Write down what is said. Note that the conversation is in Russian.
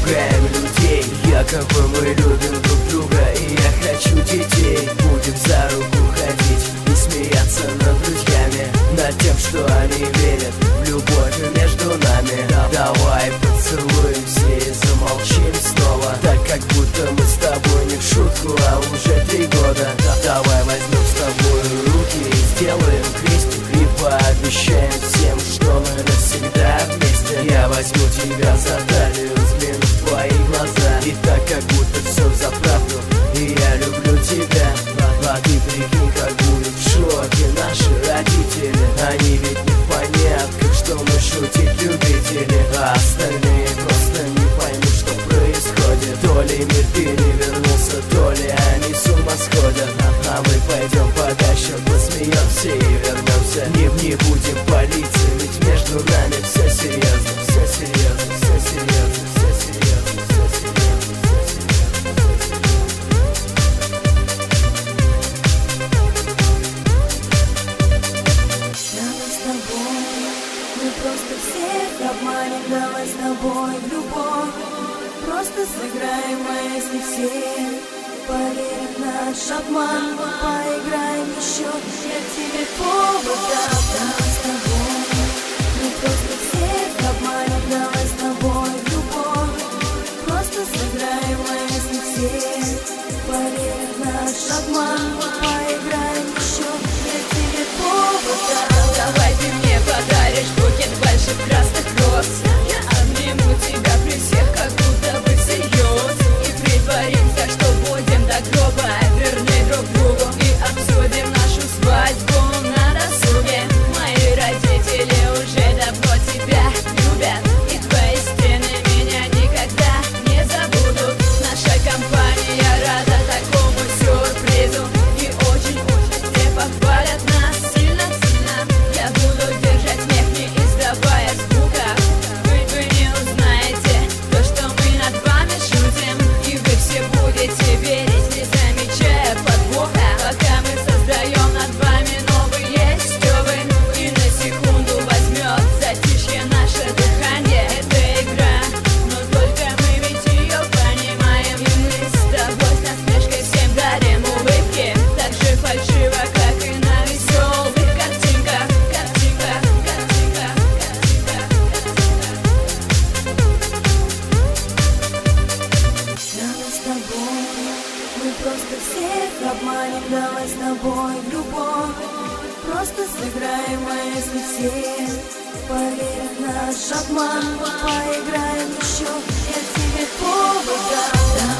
пугаем людей. Якобы мы любим друг друга, и я хочу детей. Будем за руку ходить и смеяться над друзьями, над тем, что они верят в любовь между нами. Давай поцелуемся и замолчим снова, так как будто мы с тобой не в шутку, а уже 3 года. Давай возьмем с тобой руки и сделаем крестик, и пообещаем всем, что мы навсегда вместе. Я возьму тебя за талию, взгляну в твои глаза, и так как будто все взаправду, и я люблю тебя. А ты прикинь, как будут в шоке наши родители. Они ведь не в понятках, что мы шутить любители, а остальные просто не поймут, что происходит. То ли мир перевернулся, то ли они с ума сходят. А мы пойдем подальше, посмеемся и вернемся. Не будем палиться, ведь между нами все серьезно, все серьезно, все серьезно, все серьезно, все серьезно, все серьезно. Давай с тобой, мы просто всех обманем. Давай с тобой в любовь, просто сыграем, а если все поверят в наш обман, мы поиграем еще, я тебе повод дам. Давай с тобой, мы просто всех обманем. Давай с тобой в любовь, просто сыграем, а если все поверят в наш обман, мы поиграем еще, я тебе повод дам. Давай ты мне подаришь букет больших красных роз. Я обниму тебя при всех, как будто бы всерьез, и притворимся, что будем до гроба верны друг другу, и обсудим нашу свадьбу на досуге. Мои родители уже давно тебя любят, и твои стены меня никогда не забудут. Наша компания рада такому сюрпризу, и очень-очень все похвалят нас сильно-сильно. Я буду держать смех, не издавая звука. Вы не узнаете то, что мы над вами шутим, и вы все будете верить, не замечая подвоха. Пока мы создаем над вами новые стёбы, и на секунду возьмет затишье наше дыхание. Это игра, но только мы ведь ее понимаем, и мы с тобой с насмешкой всем дарим улыбки, так же фальшиво, как и на веселых картинках. Картинка, картинка, картинка, Давай с тобой, мы просто всех обманем. Давай с тобой в любовь, просто сыграем, а если все поверят в наш обман, мы поиграем еще, я тебе повод дам.